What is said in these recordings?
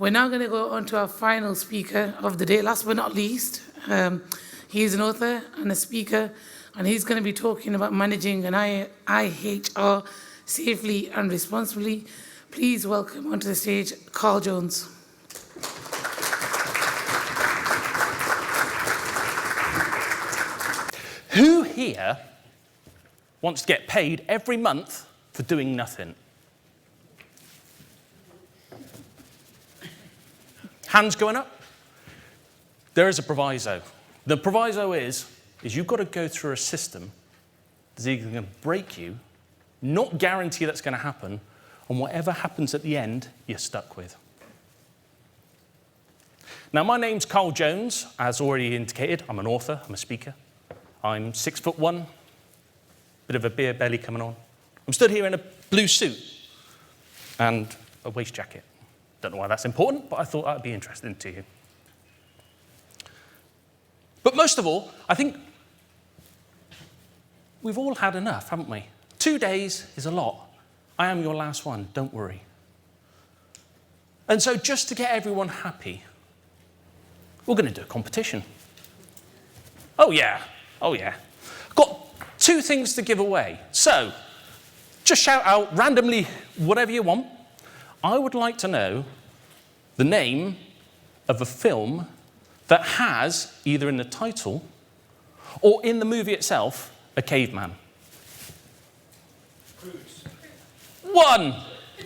We're now going to go on to our final speaker of the day, last but not least. He is an author and a speaker, and he's going to be talking about managing an IHR safely and responsibly. Please welcome onto the stage Carl Jones. Who here wants to get paid every month for doing nothing? Hands going up? There is a proviso. The proviso is you've got to go through a system that's either going to break you, not guarantee that's going to happen, and whatever happens at the end, you're stuck with. Now, my name's Carl Jones. As already indicated, I'm an author, I'm a speaker. I'm 6'1", bit of a beer belly coming on. I'm stood here in a blue suit and a waist jacket. Don't know why that's important, but I thought that would be interesting to you. But most of all, I think we've all had enough, haven't we? 2 days is a lot. I am your last one, don't worry. And so just to get everyone happy, we're going to do a competition. Oh yeah. I've got 2 things to give away. So, just shout out randomly whatever you want. I would like to know the name of a film that has, either in the title or in the movie itself, a caveman. One.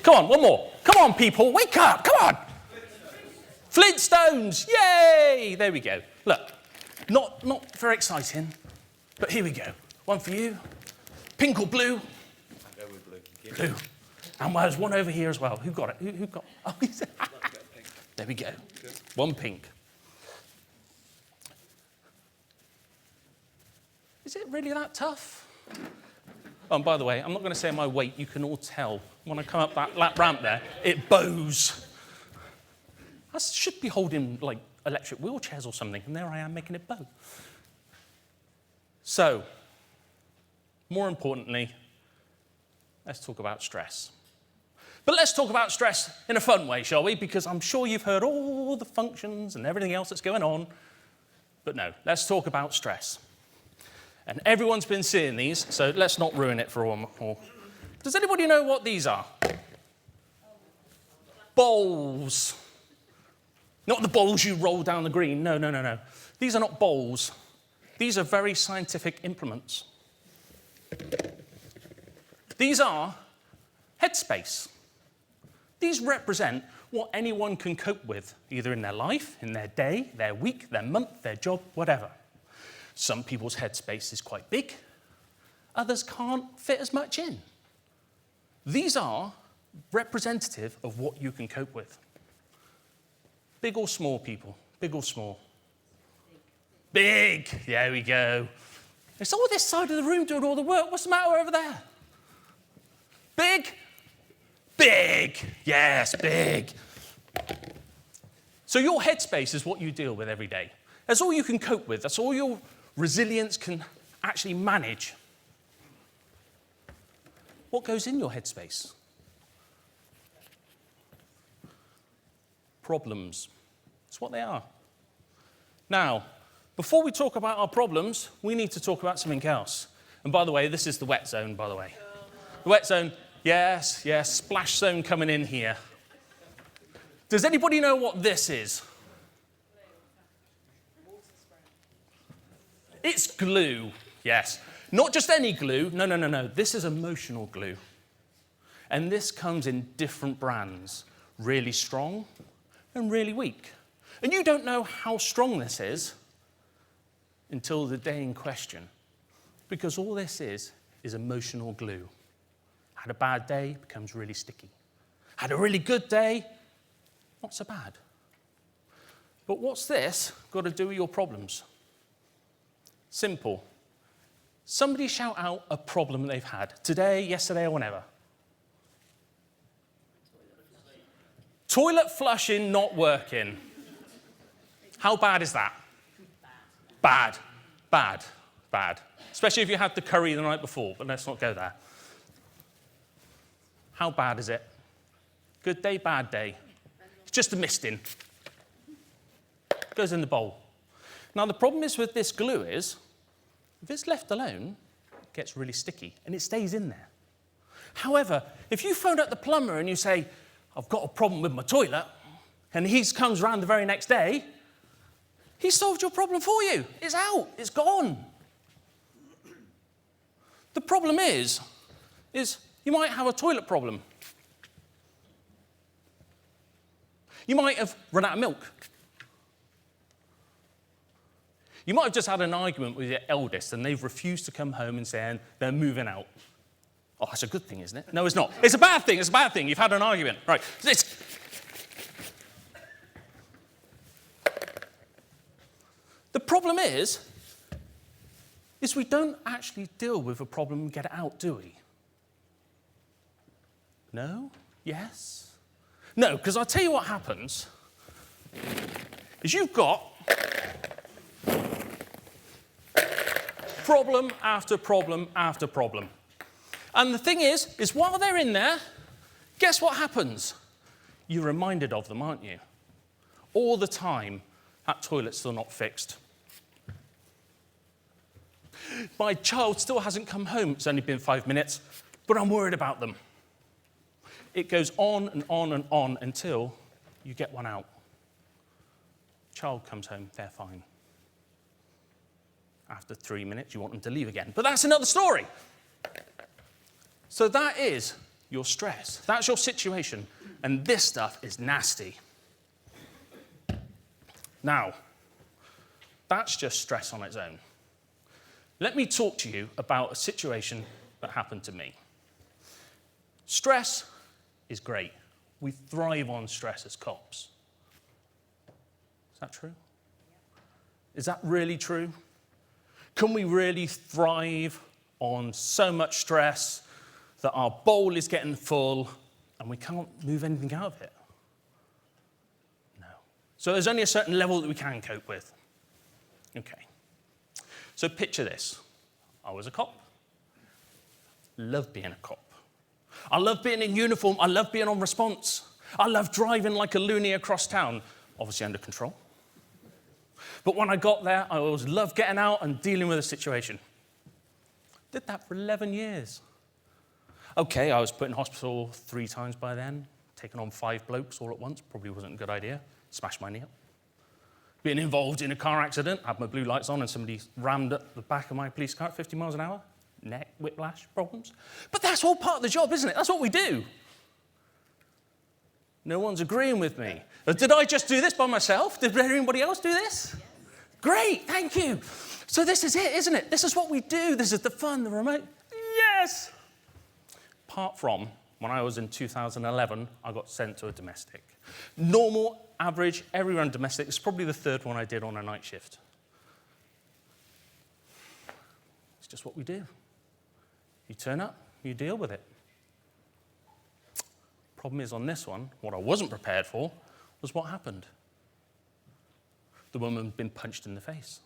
Come on, one more. Come on, people, wake up, come on. Flintstones, yay! There we go. Look, not very exciting, but here we go. One for you. Pink or blue? I'll go with blue. Blue. And there's one over here as well. Who got it? Who got it? Oh, there we go. One pink. Is it really that tough? Oh, and by the way, I'm not going to say my weight. You can all tell. When I come up that ramp there, it bows. I should be holding, like, electric wheelchairs or something, and there I am making it bow. So, more importantly, let's talk about stress. But let's talk about stress in a fun way, shall we? Because I'm sure you've heard all the functions and everything else that's going on. But no, let's talk about stress. And everyone's been seeing these, so let's not ruin it for all. Does anybody know what these are? Bowls. Not the bowls you roll down the green. No. These are not bowls. These are very scientific implements. These are headspace. These represent what anyone can cope with, either in their life, in their day, their week, their month, their job, whatever. Some people's headspace is quite big. Others can't fit as much in. These are representative of what you can cope with. Big or small, people? Big or small? Big. There we go. It's all this side of the room doing all the work. What's the matter over there? Big? Big. Yes, big. So your headspace is what you deal with every day. That's all you can cope with. That's all your resilience can actually manage. What goes in your headspace? Problems. That's what they are. Now, before we talk about our problems, we need to talk about something else. And by the way, this is the wet zone, by the way. The wet zone, yes, splash zone coming in here. Does anybody know what this is? It's glue, yes. Not just any glue, no. This is emotional glue. And this comes in different brands, really strong and really weak. And you don't know how strong this is until the day in question, because all this is emotional glue. Had a bad day, becomes really sticky. Had a really good day, not so bad. But what's this got to do with your problems? Simple. Somebody shout out a problem they've had today, yesterday, or whenever. Toilet flushing not working. How bad is that? Bad. Especially if you had the curry the night before, but let's not go there. How bad is it? Good day, bad day? It's just a misting. Goes in the bowl. Now, the problem is with this glue is, if it's left alone, it gets really sticky, and it stays in there. However, if you phone up the plumber and you say, I've got a problem with my toilet, and he comes around the very next day, he solved your problem for you. It's out. It's gone. The problem is you might have a toilet problem. You might have run out of milk. You might have just had an argument with your eldest and they've refused to come home and saying they're moving out. Oh, that's a good thing, isn't it? No, it's not. It's a bad thing. It's a bad thing. You've had an argument. Right. The problem is we don't actually deal with a problem and get it out, do we? No? Yes? No, because I'll tell you what happens is you've got problem after problem after problem. And the thing is while they're in there, guess what happens? You're reminded of them, aren't you? All the time, that toilet's still not fixed. My child still hasn't come home. It's only been 5 minutes, but I'm worried about them. It goes on and on and on until you get one out. Child comes home, they're fine. After 3 minutes, you want them to leave again. But that's another story. So that is your stress. That's your situation. And this stuff is nasty. Now, that's just stress on its own. Let me talk to you about a situation that happened to me. Stress is great. We thrive on stress as cops. Is that true? Is that really true? Can we really thrive on so much stress that our bowl is getting full and we can't move anything out of it? No. So there's only a certain level that we can cope with. Okay. So picture this. I was a cop. Love being a cop. I love being in uniform. I love being on response. I love driving like a loony across town, obviously under control. But when I got there, I always loved getting out and dealing with a situation. Did that for 11 years. Okay, I was put in hospital 3 times by then, taking on 5 blokes all at once. Probably wasn't a good idea. Smashed my knee up. Being involved in a car accident, had my blue lights on and somebody rammed up the back of my police car at 50 miles an hour. Neck, whiplash, problems. But that's all part of the job, isn't it? That's what we do. No one's agreeing with me. Did I just do this by myself? Did anybody else do this? Yes. Great, thank you. So this is it, isn't it? This is what we do. This is the fun, the remote. Yes. Apart from when I was in 2011, I got sent to a domestic. Normal, average, everyone domestic. It's probably the 3rd one I did on a night shift. It's just what we do. You turn up, you deal with it. Problem is on this one, what I wasn't prepared for was what happened. The woman had been punched in the face.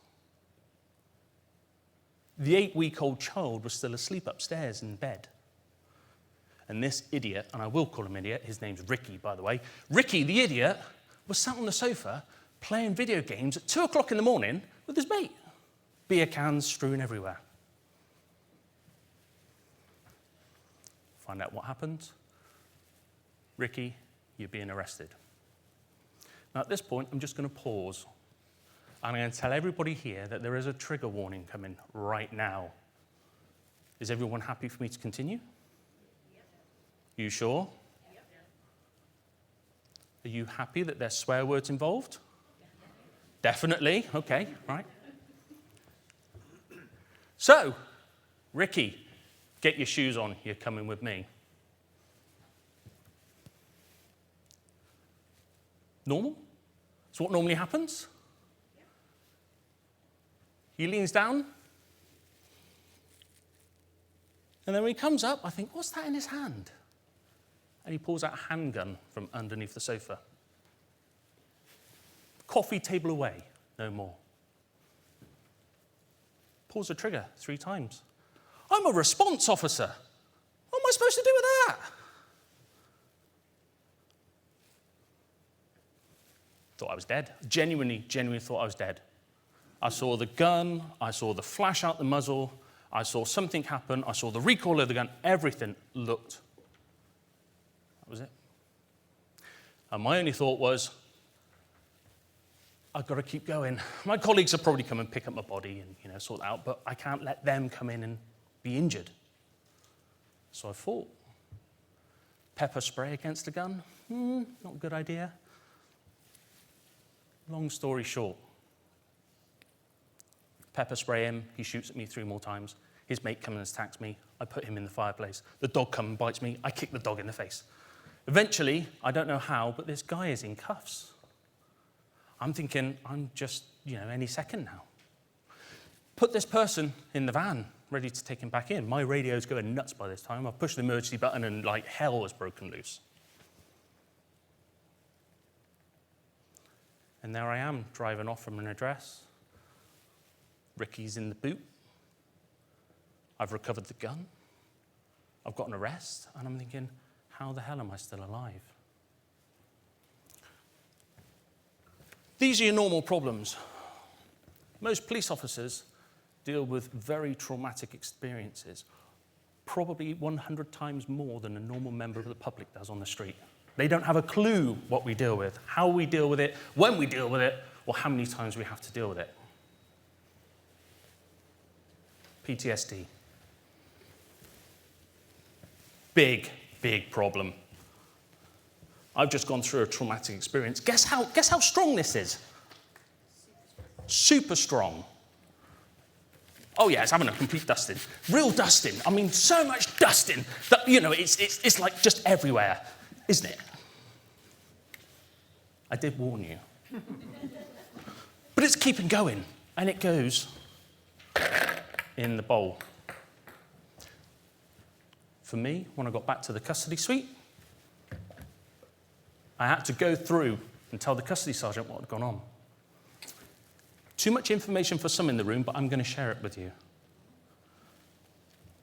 The 8-week-old child was still asleep upstairs in bed. And this idiot, and I will call him idiot, his name's Ricky, by the way. Ricky, the idiot, was sat on the sofa playing video games at 2 o'clock in the morning with his mate. Beer cans strewn everywhere. Find out what happened. Ricky, you're being arrested. Now, at this point, I'm just going to pause. And I'm going to tell everybody here that there is a trigger warning coming right now. Is everyone happy for me to continue? Yep. You sure? Yep. Are you happy that there's swear words involved? Yep. Definitely. Okay, right. So, Ricky, get your shoes on. You're coming with me. Normal? It's what normally happens? He leans down. And then when he comes up, I think, what's that in his hand? And he pulls out a handgun from underneath the sofa. Coffee table away, no more. Pulls the trigger 3 times. I'm a response officer. What am I supposed to do with that? thought I was dead. Genuinely thought I was dead. I saw the gun, I saw the flash out the muzzle, I saw something happen, I saw the recoil of the gun, everything looked. That was it. And my only thought was, I've got to keep going. My colleagues will probably come and pick up my body and sort it out, but I can't let them come in and be injured. So I thought, pepper spray against the gun? Not a good idea. Long story short, pepper spray him, he shoots at me 3 more times. His mate comes and attacks me. I put him in the fireplace. The dog comes and bites me. I kick the dog in the face. Eventually, I don't know how, but this guy is in cuffs. I'm thinking, I'm just, any second now. Put this person in the van, ready to take him back in. My radio's going nuts by this time. I've pushed the emergency button and like hell has broken loose. And there I am, driving off from an address. Ricky's in the boot. I've recovered the gun. I've got an arrest, and I'm thinking, how the hell am I still alive? These are your normal problems. Most police officers deal with very traumatic experiences, probably 100 times more than a normal member of the public does on the street. They don't have a clue what we deal with, how we deal with it, when we deal with it, or how many times we have to deal with it. PTSD. Big, big problem. I've just gone through a traumatic experience. Guess how strong this is? Super strong. Oh yeah, it's having a complete dusting. Real dusting. I mean, so much dusting that, it's like just everywhere, isn't it? I did warn you. But it's keeping going, and it goes in the bowl. For me, when I got back to the custody suite, I had to go through and tell the custody sergeant what had gone on. Too much information for some in the room, but I'm going to share it with you.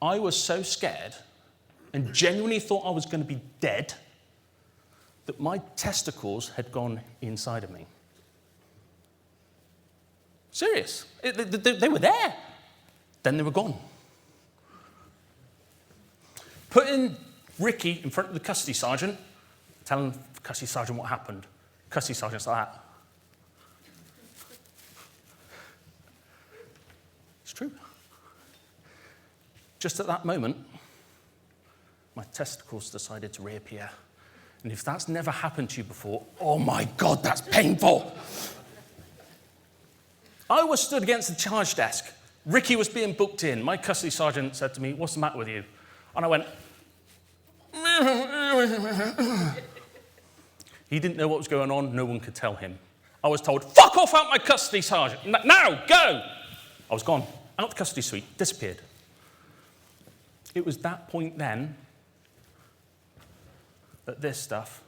I was so scared and genuinely thought I was going to be dead that my testicles had gone inside of me. Serious. They were there. Then they were gone. Putting Ricky in front of the custody sergeant, telling the custody sergeant what happened. Custody sergeant's like that. It's true. Just at that moment, my testicles decided to reappear. And if that's never happened to you before, oh my God, that's painful. I was stood against the charge desk. Ricky was being booked in. My custody sergeant said to me, "What's the matter with you?" And I went, he didn't know what was going on. No one could tell him. I was told, "Fuck off out my custody, sergeant. Now, go!" I was gone. Out the custody suite. Disappeared. It was that point then that this stuff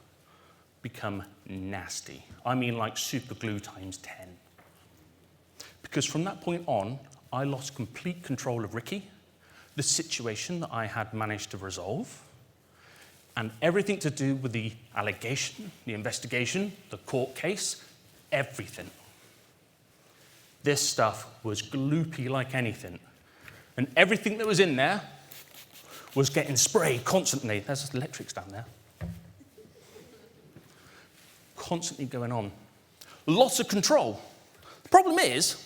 become nasty. I mean like super glue times 10. Because from that point on, I lost complete control of Ricky, the situation that I had managed to resolve, and everything to do with the allegation, the investigation, the court case, everything. This stuff was gloopy like anything. And everything that was in there was getting sprayed constantly. There's electrics down there. Constantly going on. Lots of control. The problem is,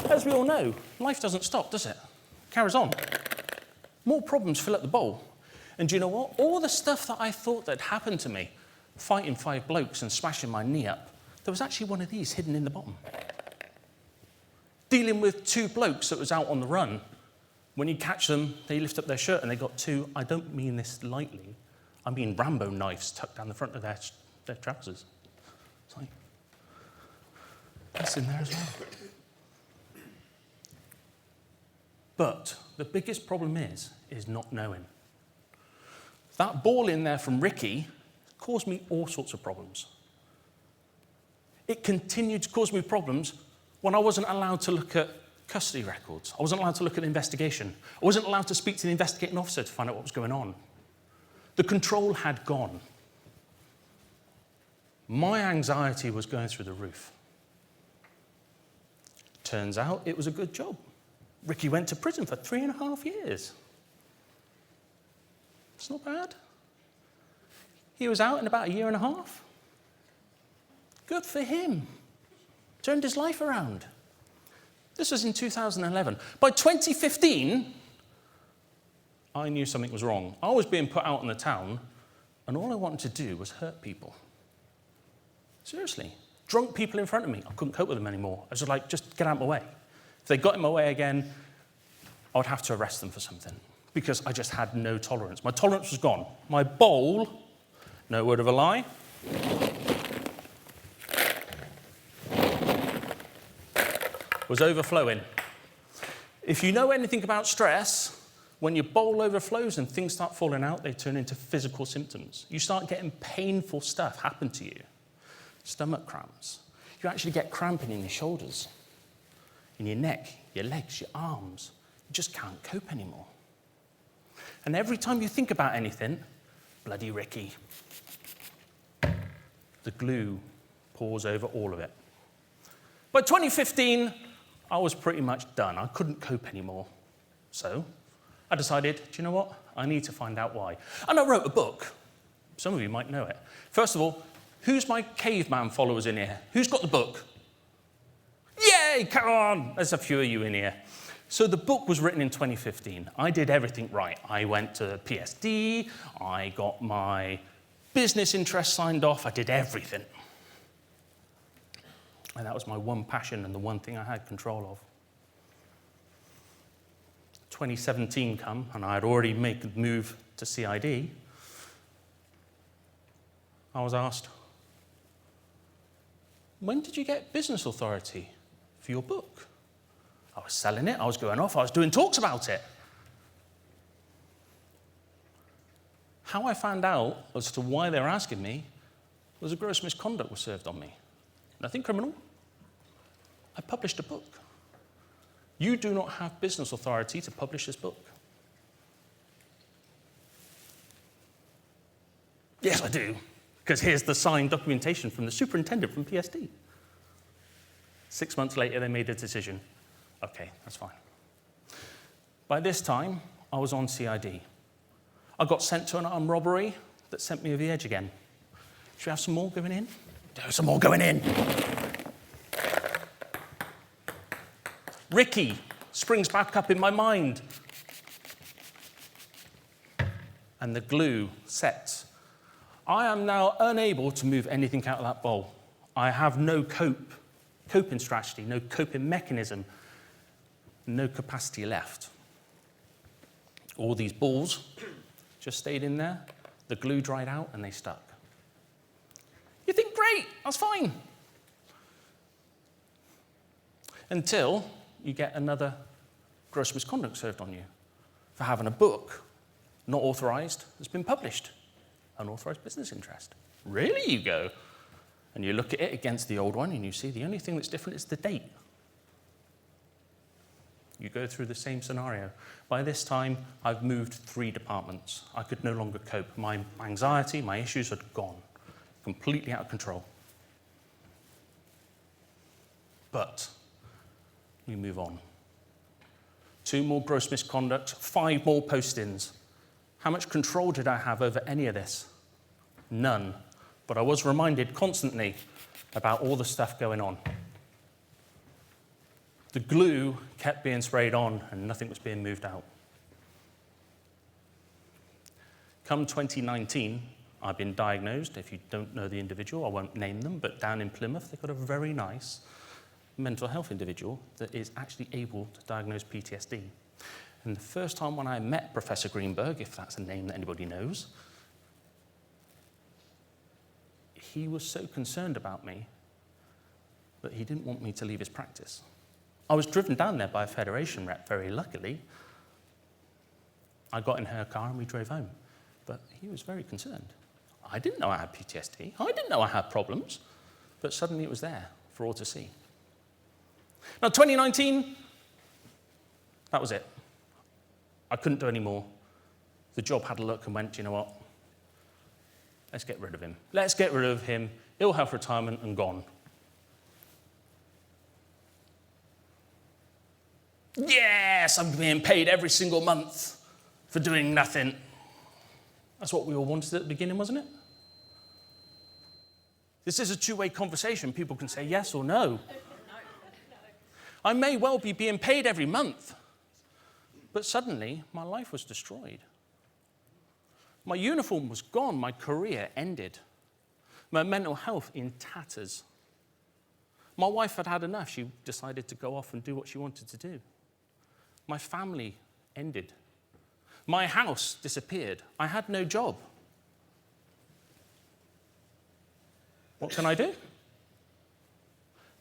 as we all know, life doesn't stop, does it? Carries on. More problems fill up the bowl. And do you know what? All the stuff that I thought that happened to me, fighting 5 blokes and smashing my knee up, there was actually one of these hidden in the bottom. Dealing with 2 blokes that was out on the run. When you catch them, they lift up their shirt and they got 2, I don't mean this lightly, I mean Rambo knives tucked down the front of their trousers. It's like, that's in there as well. But the biggest problem is not knowing. That ball in there from Ricky caused me all sorts of problems. It continued to cause me problems when I wasn't allowed to look at custody records. I wasn't allowed to look at the investigation. I wasn't allowed to speak to the investigating officer to find out what was going on. The control had gone. My anxiety was going through the roof. Turns out it was a good job. Ricky went to prison for 3.5 years. It's not bad. He was out in about 1.5 years. Good for him. Turned his life around. This was in 2011. By 2015, I knew something was wrong. I was being put out in the town, and all I wanted to do was hurt people. Seriously. Drunk people in front of me, I couldn't cope with them anymore. I was just like, just get out of my way. If they got in my way again, I would have to arrest them for something, because I just had no tolerance. My tolerance was gone. My bowl, no word of a lie, was overflowing. If you know anything about stress, when your bowl overflows and things start falling out, they turn into physical symptoms. You start getting painful stuff happen to you. Stomach cramps. You actually get cramping in your shoulders, in your neck, your legs, your arms. You just can't cope anymore. And every time you think about anything, bloody Ricky, the glue pours over all of it. By 2015, I was pretty much done. I couldn't cope anymore. So I decided, do you know what? I need to find out why. And I wrote a book. Some of you might know it. First of all, who's my caveman followers in here? Who's got the book? Yay, come on. There's a few of you in here. So the book was written in 2015. I did everything right. I went to PSD. I got my business interest signed off. I did everything. And that was my one passion and the one thing I had control of. 2017 come, and I had already made the move to CID. I was asked, when did you get business authority for your book? I was selling it, I was going off, I was doing talks about it. How I found out as to why they were asking me was a gross misconduct was served on me. Nothing criminal. I published a book. You do not have business authority to publish this book. Yes, I do, because here's the signed documentation from the superintendent from PSD. 6 months later, they made a decision. Okay, that's fine. By this time, I was on CID. I got sent to an armed robbery that sent me over the edge again. Should we have some more going in? There's some more going in. Ricky springs back up in my mind. And the glue sets. I am now unable to move anything out of that bowl. I have no coping strategy, no coping mechanism, no capacity left. All these balls just stayed in there, the glue dried out, and they stuck. You think, great, that's fine. Until you get another gross misconduct served on you for having a book not authorized that's been published. Unauthorized business interest. Really, you go? And you look at it against the old one and you see the only thing that's different is the date. You go through the same scenario. By this time, I've moved 3 departments. I could no longer cope. My anxiety, my issues had gone. Completely out of control. But we move on. 2 more gross misconducts, 5 more postings. How much control did I have over any of this? None. But I was reminded constantly about all the stuff going on. The glue kept being sprayed on and nothing was being moved out. Come 2019, I've been diagnosed. If you don't know the individual, I won't name them, but down in Plymouth, they've got a very nice mental health individual that is actually able to diagnose PTSD. And the first time when I met Professor Greenberg, if that's a name that anybody knows, he was so concerned about me that he didn't want me to leave his practice. I was driven down there by a Federation rep, very luckily. I got in her car and we drove home. But he was very concerned. I didn't know I had PTSD. I didn't know I had problems. But suddenly it was there for all to see. Now, 2019, that was it. I couldn't do any more. The job had a look and went, you know what? Let's get rid of him. Let's get rid of him ill health retirement and gone. Yes, I'm being paid every single month for doing nothing. That's what we all wanted at the beginning, wasn't it? This is a two-way conversation. People can say yes or no. I may well be being paid every month, but suddenly my life was destroyed. My uniform was gone. My career ended. My mental health in tatters. My wife had had enough. She decided to go off and do what she wanted to do. My family ended. My house disappeared. I had no job. What can I do?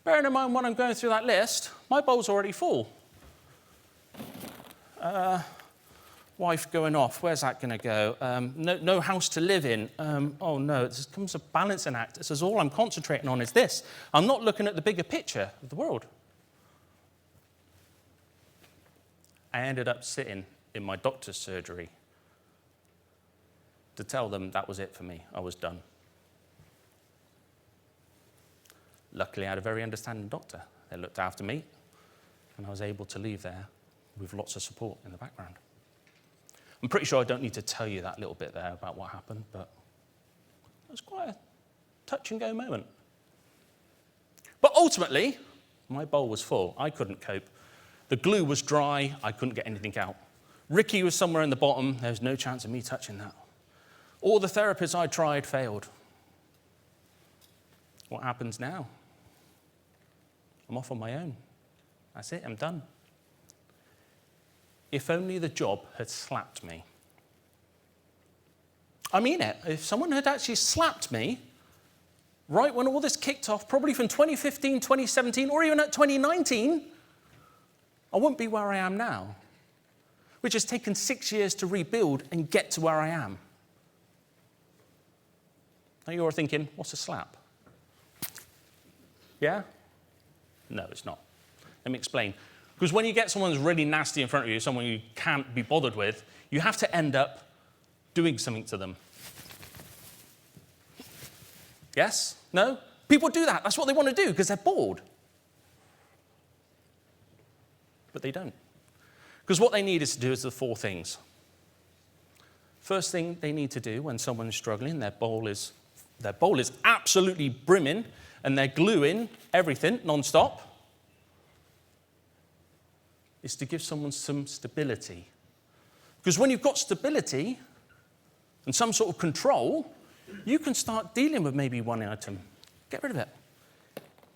Bearing in mind when I'm going through that list, my bowl's already full. Wife going off, where's that going to go? No house to live in. Oh no, this becomes a balancing act. This is all I'm concentrating on is this. I'm not looking at the bigger picture of the world. I ended up sitting in my doctor's surgery to tell them that was it for me. I was done. Luckily, I had a very understanding doctor. They looked after me, and I was able to leave there with lots of support in the background. I'm pretty sure I don't need to tell you that little bit there about what happened, but it was quite a touch-and-go moment. But ultimately, my bowl was full. I couldn't cope. The glue was dry. I couldn't get anything out. Ricky was somewhere in the bottom. There was no chance of me touching that. All the therapists I tried failed. What happens now? I'm off on my own. That's it, I'm done. If only the job had slapped me. I mean it. If someone had actually slapped me, right when all this kicked off, probably from 2015, 2017, or even at 2019, I wouldn't be where I am now, which has taken 6 years to rebuild and get to where I am. Now you're thinking, what's a slap? Yeah? No, it's not. Let me explain. Because when you get someone who's really nasty in front of you, someone you can't be bothered with, you have to end up doing something to them. Yes? No? People do that. That's what they want to do because they're bored. But they don't. Because what they need is to do is the four things. First thing they need to do when someone is struggling, their bowl is absolutely brimming, and they're gluing everything non-stop, is to give someone some stability. Because when you've got stability and some sort of control, you can start dealing with maybe one item. Get rid of it.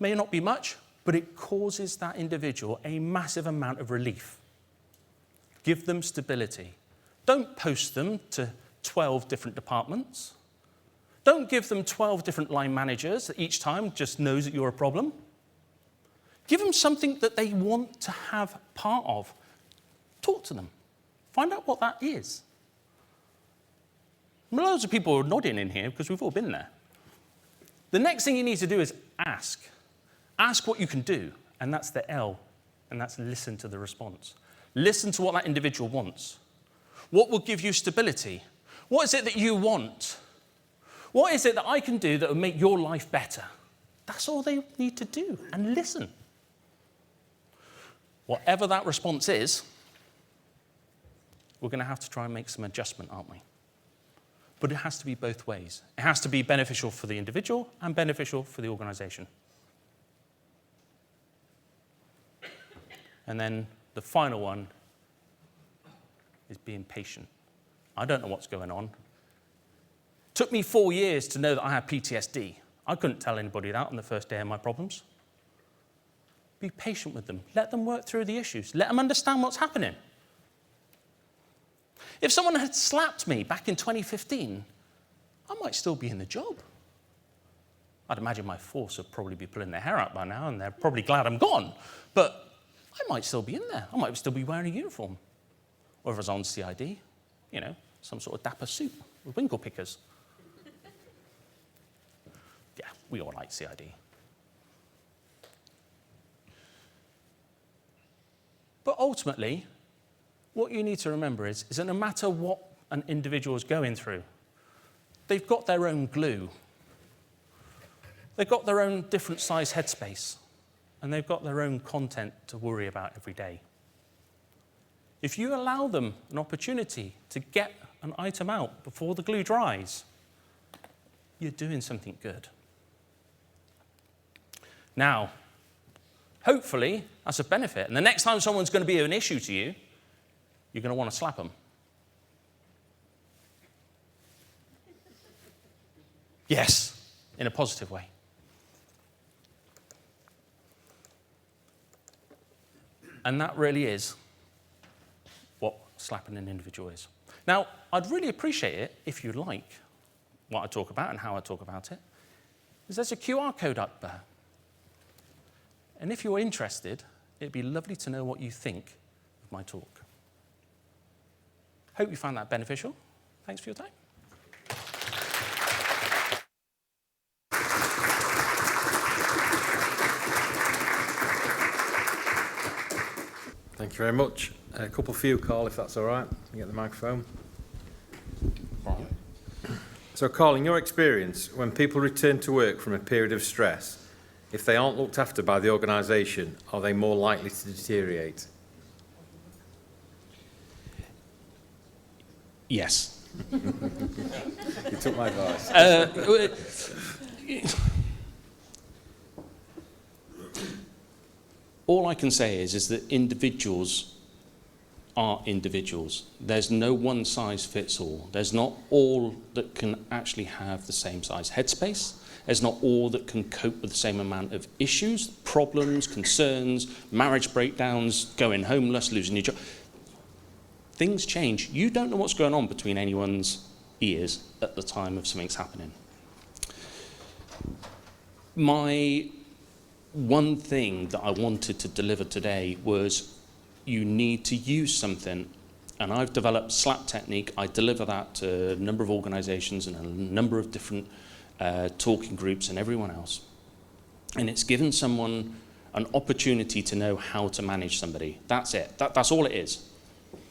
May not be much, but it causes that individual a massive amount of relief. Give them stability. Don't post them to 12 different departments. Don't give them 12 different line managers that each time just knows that you're a problem. Give them something that they want to have part of. Talk to them. Find out what that is. Loads of people are nodding in here because we've all been there. The next thing you need to do is ask. Ask what you can do, and that's the L, and that's listen to the response. Listen to what that individual wants. What will give you stability? What is it that you want? What is it that I can do that will make your life better? That's all they need to do, and listen. Whatever that response is, we're going to have to try and make some adjustment, aren't we? But it has to be both ways. It has to be beneficial for the individual and beneficial for the organisation. And then the final one is being patient. I don't know what's going on. Took me 4 years to know that I had PTSD. I couldn't tell anybody that on the first day of my problems. Be patient with them. Let them work through the issues. Let them understand what's happening. If someone had slapped me back in 2015, I might still be in the job. I'd imagine my force would probably be pulling their hair out by now, and they're probably glad I'm gone. But I might still be in there. I might still be wearing a uniform. Or if I was on CID, some sort of dapper suit with winkle pickers. Yeah, we all like CID. But ultimately, what you need to remember is that no matter what an individual is going through, they've got their own glue. They've got their own different size headspace, and they've got their own content to worry about every day. If you allow them an opportunity to get an item out before the glue dries, you're doing something good. Now, hopefully, that's a benefit. And the next time someone's going to be an issue to you, you're going to want to slap them. Yes, in a positive way. And that really is what slapping an individual is. Now, I'd really appreciate it if you like what I talk about and how I talk about it, because there's a QR code up there. And if you're interested, it'd be lovely to know what you think of my talk. Hope you found that beneficial. Thanks for your time. Thank you very much. A couple for you, Carl, if that's all right. You get the microphone. So, Carl, in your experience, when people return to work from a period of stress, if they aren't looked after by the organisation, are they more likely to deteriorate? Yes. You took my advice. All I can say is that individuals are individuals. There's no one size fits all. There's not all that can actually have the same size headspace. There's not all that can cope with the same amount of issues, problems, concerns, marriage breakdowns, going homeless, losing your job. Things change. You don't know what's going on between anyone's ears at the time of something's happening. My one thing that I wanted to deliver today was you need to use something, and I've developed SLAP technique. I deliver that to a number of organisations and a number of different talking groups and everyone else. And it's given someone an opportunity to know how to manage somebody. That's it. That's all it is.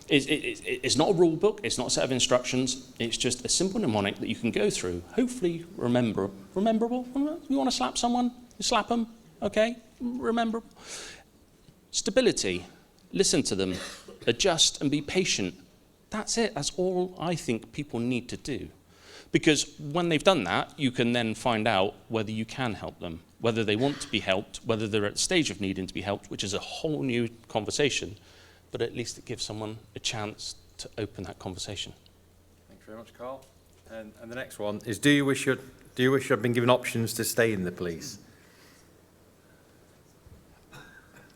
It's not a rule book. It's not a set of instructions. It's just a simple mnemonic that you can go through, hopefully rememberable. You want to slap someone? You slap them. Okay, remember. Stability, listen to them, adjust and be patient. That's it, that's all I think people need to do. Because when they've done that, you can then find out whether you can help them, whether they want to be helped, whether they're at the stage of needing to be helped, which is a whole new conversation, but at least it gives someone a chance to open that conversation. Thanks very much, Carl. And the next one is, do you wish you'd been given options to stay in the police?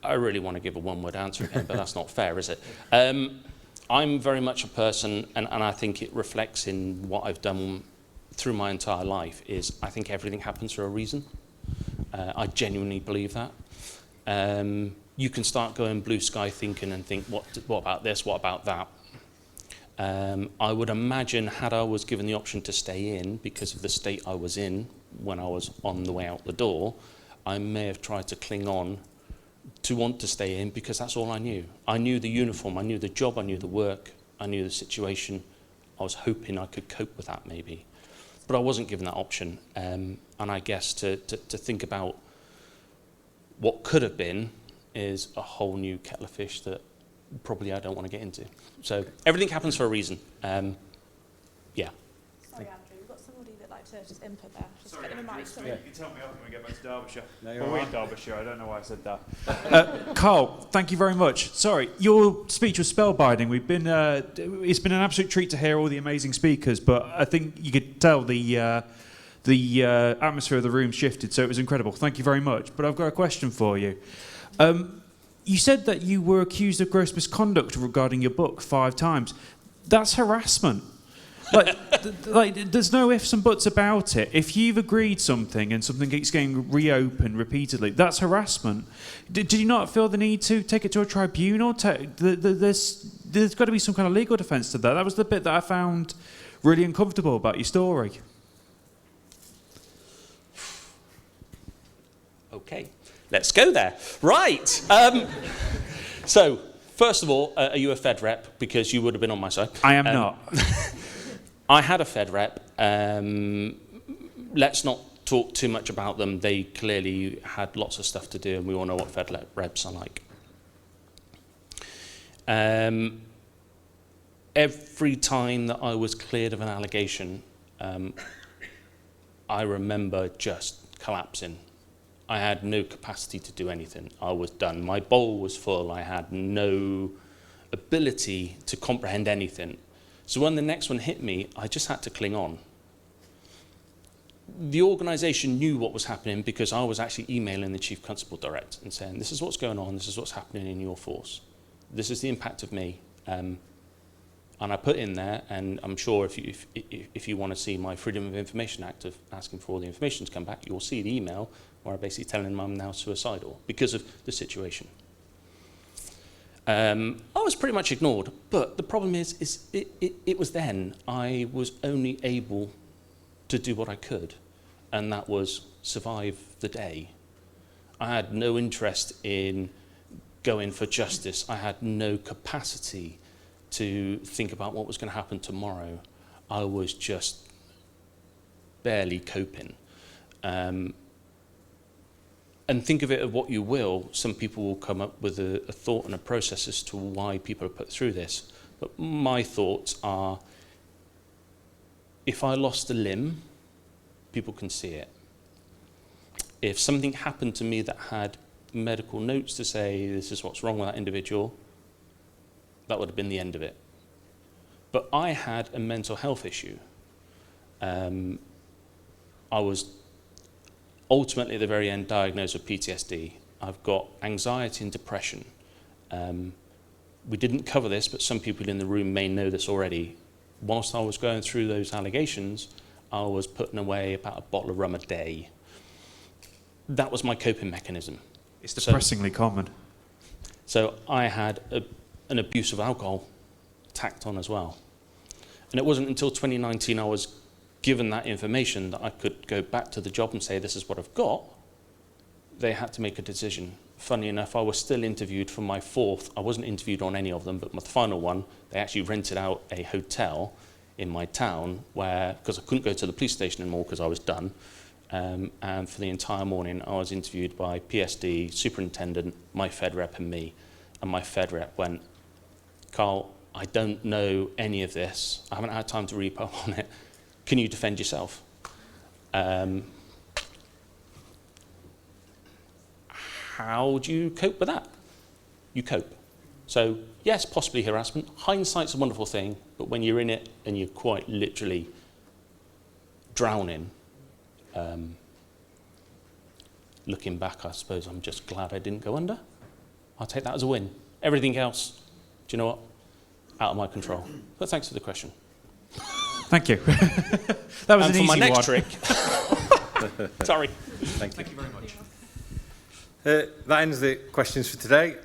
I really want to give a one-word answer again, but that's not fair, is it? I'm very much a person, and I think it reflects in what I've done through my entire life, is I think everything happens for a reason. I genuinely believe that. You can start going blue sky thinking and think, what about this, what about that? I would imagine, had I was given the option to stay in because of the state I was in when I was on the way out the door, I may have tried to cling on to want to stay in because that's all I knew. I knew the uniform, I knew the job, I knew the work, I knew the situation. I was hoping I could cope with that maybe. But I wasn't given that option. And I guess to think about what could have been is a whole new kettle of fish that probably I don't want to get into. So everything happens for a reason. Yeah. Sorry, Andrew, we've got somebody that likes to just input there. Just Sorry, get them a mic. Sorry. you can tell me off when we get back to Derbyshire. No, you're Well, all we're right. in Derbyshire, I don't know why I said that. Carl, thank you very much. Sorry, your speech was spellbinding. It's been an absolute treat to hear all the amazing speakers, but I think you could tell the atmosphere of the room shifted, so it was incredible. Thank you very much. But I've got a question for you. You said that you were accused of gross misconduct regarding your book 5 times. That's harassment. Like, there's no ifs and buts about it. If you've agreed something and something keeps getting reopened repeatedly, that's harassment. Did you not feel the need to take it to a tribunal? There's got to be some kind of legal defence to that. That was the bit that I found really uncomfortable about your story. Okay, let's go there. Right. So, first of all, are you a Fed rep? Because you would have been on my side. I am not. I had a Fed rep. Let's not talk too much about them. They clearly had lots of stuff to do, and we all know what Fed reps are like. Every time that I was cleared of an allegation, I remember just collapsing. I had no capacity to do anything. I was done. My bowl was full. I had no ability to comprehend anything. So when the next one hit me, I just had to cling on. The organisation knew what was happening because I was actually emailing the Chief Constable direct and saying, this is what's going on, this is what's happening in your force. This is the impact of me. And I put in there, and I'm sure if you want to see my Freedom of Information Act of asking for all the information to come back, you'll see the email where I'm basically telling them I'm now suicidal because of the situation. I was pretty much ignored, but the problem is it was then I was only able to do what I could, and that was survive the day. I had no interest in going for justice. I had no capacity to think about what was going to happen tomorrow. I was just barely coping. And think of it of what you will, some people will come up with a thought and a process as to why people are put through this. But my thoughts are, if I lost a limb, people can see it. If something happened to me that had medical notes to say this is what's wrong with that individual, that would have been the end of it. But I had a mental health issue. I was ultimately at the very end diagnosed with PTSD. I've got anxiety and depression. We didn't cover this, but some people in the room may know this already. Whilst I was going through those allegations, I was putting away about a bottle of rum a day. That was my coping mechanism. It's depressingly common. So I had an abuse of alcohol tacked on as well. And it wasn't until 2019 I was given that information that I could go back to the job and say, this is what I've got. They had to make a decision. Funny enough, I was still interviewed for my fourth. I wasn't interviewed on any of them, but my final one, they actually rented out a hotel in my town where, because I couldn't go to the police station anymore because I was done, and for the entire morning I was interviewed by PSD, superintendent, my Fed rep and me. And my Fed rep went, Carl, I don't know any of this. I haven't had time to read up on it. Can you defend yourself? How do you cope with that? You cope. So yes, possibly harassment. Hindsight's a wonderful thing, but when you're in it and you're quite literally drowning, looking back, I suppose I'm just glad I didn't go under. I'll take that as a win. Everything else, do you know what? Out of my control. But thanks for the question. Thank you. That was and an for easy my next one. trick. Sorry. Thank you. Thank you very much. That ends the questions for today.